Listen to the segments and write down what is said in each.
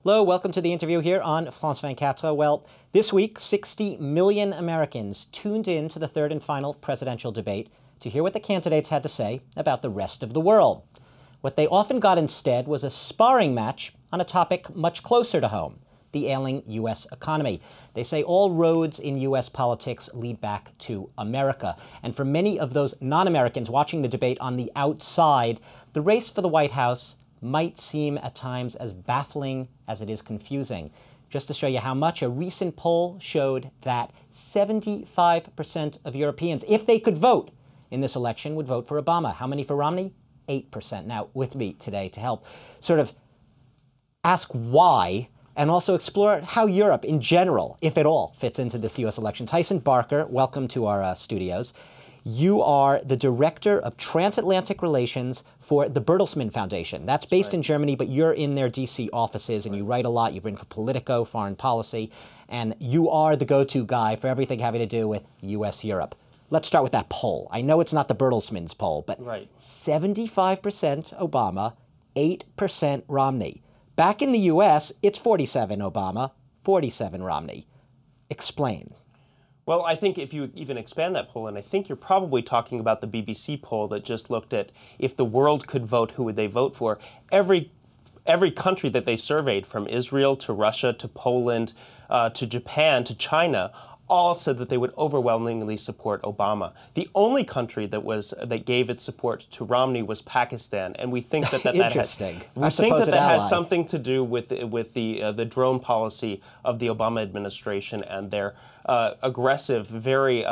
Hello, welcome to the interview here on France 24. Well, this week, 60 million Americans tuned in to the third and final presidential debate to hear what the candidates had to say about the rest of the world. What they often got instead was a sparring match on a topic much closer to home, the ailing U.S. economy. They say all roads in U.S. politics lead back to America. And for many of those non-Americans watching the debate on the outside, the race for the White House might seem at times as baffling as it is confusing. Just to show you how much, a recent poll showed that 75% of Europeans, if they could vote in this election, would vote for Obama. How many for Romney? 8%. Now, with me today to help sort of ask why and also explore how Europe in general, if at all, fits into this U.S. election. Tyson Barker, welcome to our studios. You are the Director of Transatlantic Relations for the Bertelsmann Foundation. That's based in Germany, but you're in their D.C. offices, and you write a lot. You've written for Politico, Foreign Policy, and you are the go-to guy for everything having to do with U.S.-Europe. Let's start with that poll. I know it's not the Bertelsmann's poll, but 75% Obama, 8% Romney. Back in the U.S., it's 47 Obama, 47 Romney. Explain. Well, I think if you even expand that poll, and I think you're probably talking about the BBC poll that just looked at if the world could vote, who would they vote for? Every country that they surveyed, from Israel to Russia to Poland to Japan to China, all said that they would overwhelmingly support Obama. The only country that gave its support to Romney was Pakistan, and we think that has something to do with the drone policy of the Obama administration and their aggressive, very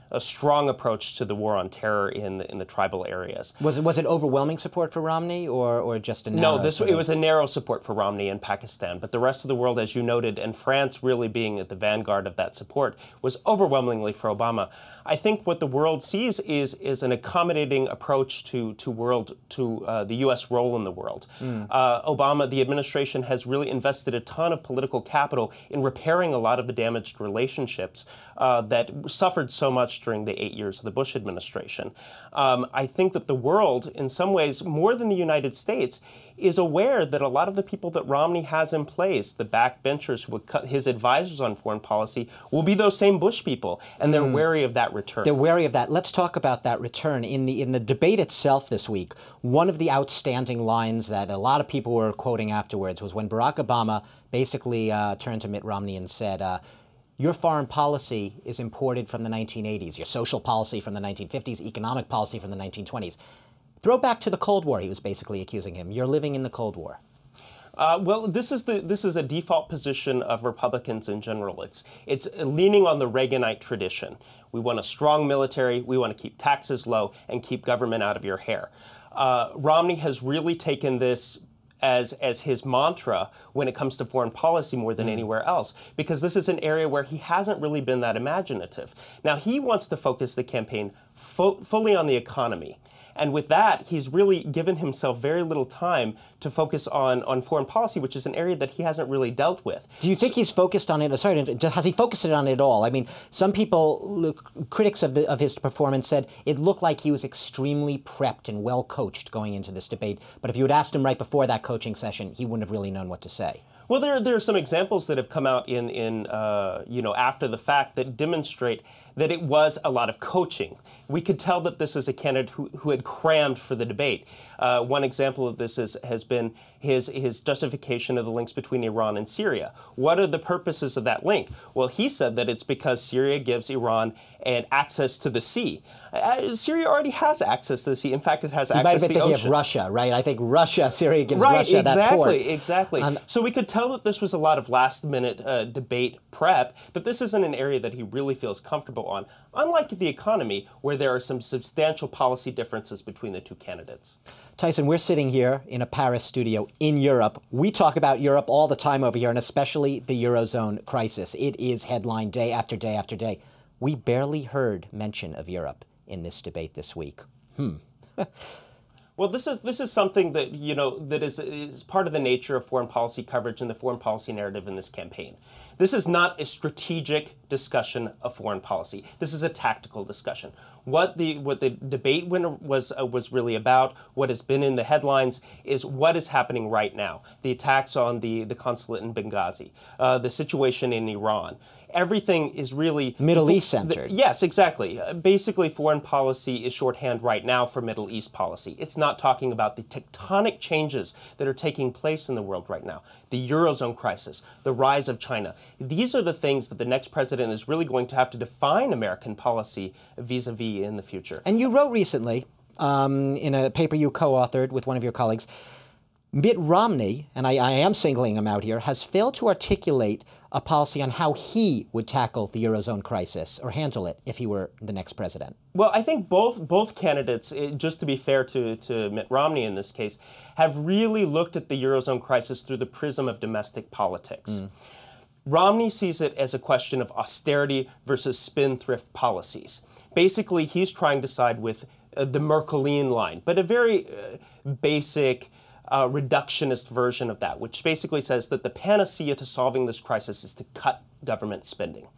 a strong approach to the war on terror in the tribal areas. Was it overwhelming support for Romney or just a narrow? No, it was a narrow support for Romney in Pakistan, but the rest of the world, as you noted, and France really being at the vanguard of that support, was overwhelmingly for Obama. I think what the world sees is an accommodating approach to the U.S. role in the world. Obama, the administration, has really invested a ton of political capital in repairing a lot of the damaged relationships that suffered so much during the 8 years of the Bush administration. I think that the world, in some ways, more than the United States, is aware that a lot of the people that Romney has in place, the backbenchers who would cut his advisors on foreign policy, will be those same Bush people, and they're wary of that return. They're wary of that. Let's talk about that return. In the debate itself this week, one of the outstanding lines that a lot of people were quoting afterwards was when Barack Obama basically turned to Mitt Romney and said, your foreign policy is imported from the 1980s, your social policy from the 1950s, economic policy from the 1920s. Throw back to the Cold War, he was basically accusing him. You're living in the Cold War. Well, this is a default position of Republicans in general. It's leaning on the Reaganite tradition. We want a strong military, we want to keep taxes low, and keep government out of your hair. Romney has really taken this as his mantra when it comes to foreign policy more than anywhere else, because this is an area where he hasn't really been that imaginative. Now, he wants to focus the campaign fully on the economy. And with that, he's really given himself very little time to focus on foreign policy, which is an area that he hasn't really dealt with. Do you think he's focused on it? Sorry, has he focused on it at all? I mean, some people, critics of his performance, said it looked like he was extremely prepped and well coached going into this debate. But if you had asked him right before that coaching session, he wouldn't have really known what to say. Well, there are some examples that have come out after the fact that demonstrate that it was a lot of coaching. We could tell that this is a candidate who had crammed for the debate. One example of this has been his justification of the links between Iran and Syria. What are the purposes of that link? Well, he said that it's because Syria gives Iran access to the sea. Syria already has access to the sea. In fact, it has access to the ocean. You might have been thinking of Russia, right? I think Syria gives Russia that port. Exactly. So we could tell that this was a lot of last-minute debate prep, but this isn't an area that he really feels comfortable on, unlike the economy, where there are some substantial policy differences between the two candidates. Tyson, we're sitting here in a Paris studio in Europe. We talk about Europe all the time over here, and especially the Eurozone crisis. It is headline day after day after day. We barely heard mention of Europe in this debate this week. Well, this is something that, that is part of the nature of foreign policy coverage and the foreign policy narrative in this campaign. This is not a strategic discussion of foreign policy. This is a tactical discussion. What the debate was really about, what has been in the headlines, is what is happening right now. The attacks on the consulate in Benghazi, the situation in Iran. Everything is really Middle East centered. Yes, exactly. Basically, foreign policy is shorthand right now for Middle East policy. It's not talking about the tectonic changes that are taking place in the world right now. The Eurozone crisis, the rise of China. These are the things that the next president is really going to have to define American policy vis-a-vis in the future. And you wrote recently, in a paper you co-authored with one of your colleagues, Mitt Romney, and I am singling him out here, has failed to articulate a policy on how he would tackle the Eurozone crisis or handle it if he were the next president. Well, I think both candidates, just to be fair to Mitt Romney in this case, have really looked at the Eurozone crisis through the prism of domestic politics. Romney sees it as a question of austerity versus spendthrift policies. Basically, he's trying to side with the Merkelian line, but a very basic reductionist version of that, which basically says that the panacea to solving this crisis is to cut government spending.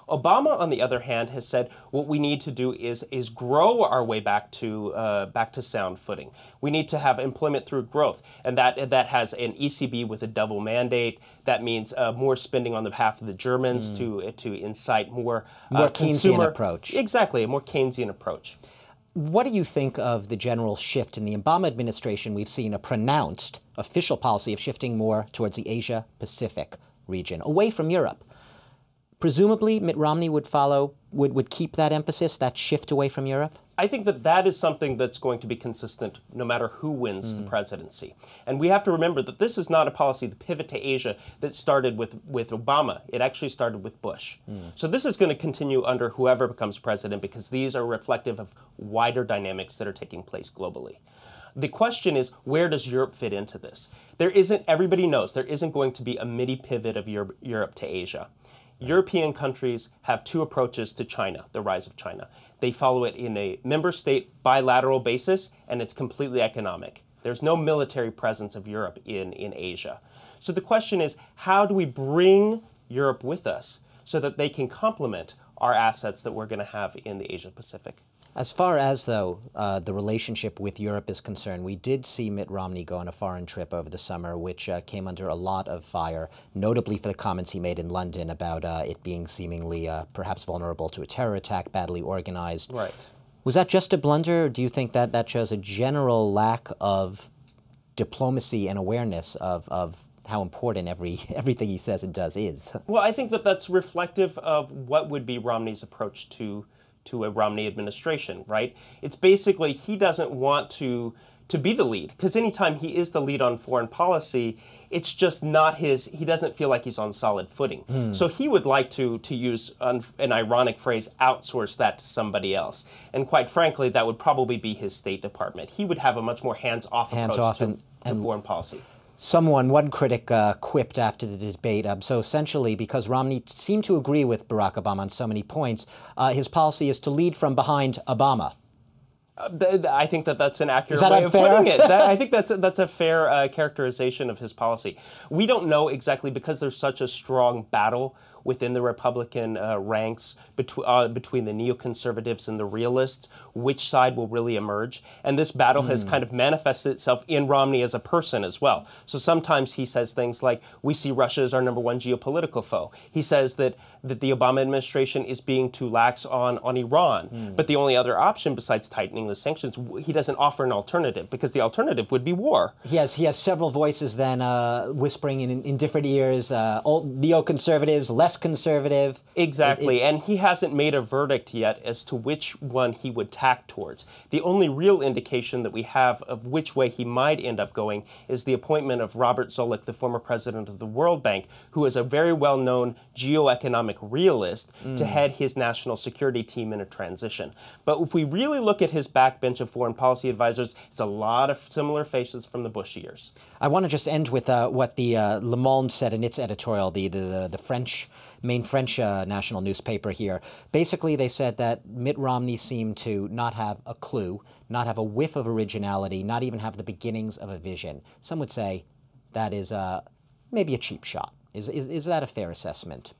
Obama, on the other hand, has said what we need to do is grow our way back to sound footing. We need to have employment through growth, and that has an ECB with a double mandate. That means more spending on the behalf of the Germans to incite more Keynesian approach. Exactly, a more Keynesian approach. What do you think of the general shift in the Obama administration? We've seen a pronounced official policy of shifting more towards the Asia-Pacific region, away from Europe. Presumably, Mitt Romney would keep that emphasis, that shift away from Europe? I think that is something that's going to be consistent no matter who wins the presidency. And we have to remember that this is not a policy, the pivot to Asia, that started with Obama. It actually started with Bush. So this is going to continue under whoever becomes president because these are reflective of wider dynamics that are taking place globally. The question is, where does Europe fit into this? Everybody knows, there isn't going to be a midi pivot of Europe to Asia. European countries have two approaches to China, the rise of China. They follow it in a member state bilateral basis, and it's completely economic. There's no military presence of Europe in Asia. So the question is, how do we bring Europe with us so that they can complement our assets that we're going to have in the Asia-Pacific? As far as, though, the relationship with Europe is concerned, we did see Mitt Romney go on a foreign trip over the summer, which came under a lot of fire, notably for the comments he made in London about it being seemingly perhaps vulnerable to a terror attack, badly organized. Right. Was that just a blunder, or do you think that shows a general lack of diplomacy and awareness of how important everything he says and does is? Well, I think that's reflective of what would be Romney's approach to a Romney administration, right? It's basically he doesn't want to be the lead, because anytime he is the lead on foreign policy, it's just not he doesn't feel like he's on solid footing. So he would like to use an ironic phrase, outsource that to somebody else. And quite frankly, that would probably be his State Department. He would have a much more hands-off approach to foreign policy. One critic quipped after the debate, so essentially, because Romney seemed to agree with Barack Obama on so many points, his policy is to lead from behind Obama. I think that's an accurate way of putting it. I think that's a fair characterization of his policy. We don't know exactly, because there's such a strong battle within the Republican ranks between the neoconservatives and the realists, which side will really emerge. And this battle has kind of manifested itself in Romney as a person as well. So sometimes he says things like, we see Russia as our #1 geopolitical foe. He says that the Obama administration is being too lax on Iran. But the only other option besides tightening the sanctions, he doesn't offer an alternative, because the alternative would be war. He has several voices then whispering in different ears, old neoconservatives, less conservative. Exactly, and he hasn't made a verdict yet as to which one he would tack towards. The only real indication that we have of which way he might end up going is the appointment of Robert Zoellick, the former president of the World Bank, who is a very well-known geoeconomic realist, to head his national security team in a transition. But if we really look at his backbench of foreign policy advisors, it's a lot of similar faces from the Bush years. I want to just end with what the Le Monde said in its editorial, the French main French national newspaper here. Basically, they said that Mitt Romney seemed to not have a clue, not have a whiff of originality, not even have the beginnings of a vision. Some would say that is maybe a cheap shot. Is that a fair assessment?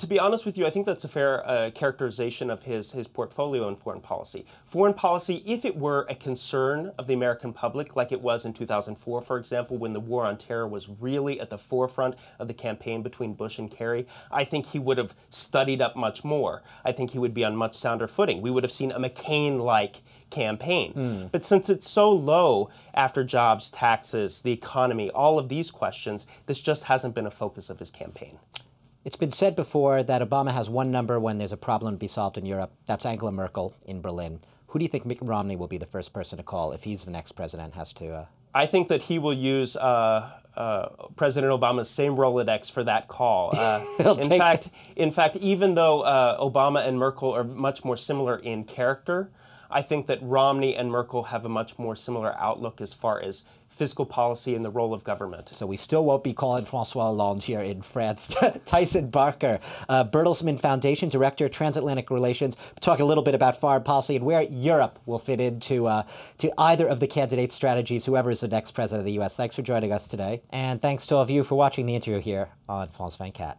To be honest with you, I think that's a fair characterization of his portfolio in foreign policy. Foreign policy, if it were a concern of the American public, like it was in 2004, for example, when the war on terror was really at the forefront of the campaign between Bush and Kerry, I think he would have studied up much more. I think he would be on much sounder footing. We would have seen a McCain-like campaign. But since it's so low after jobs, taxes, the economy, all of these questions, this just hasn't been a focus of his campaign. It's been said before that Obama has one number when there's a problem to be solved in Europe. That's Angela Merkel in Berlin. Who do you think Mitt Romney will be the first person to call if he's the next president? I think that he will use President Obama's same Rolodex for that call. In fact, even though Obama and Merkel are much more similar in character, I think that Romney and Merkel have a much more similar outlook as far as fiscal policy and the role of government. So we still won't be calling François Hollande here in France. Tyson Barker, Bertelsmann Foundation, Director, Transatlantic Relations. Talk a little bit about foreign policy and where Europe will fit into to either of the candidate strategies, whoever is the next president of the U.S. Thanks for joining us today. And thanks to all of you for watching the interview here on France 24.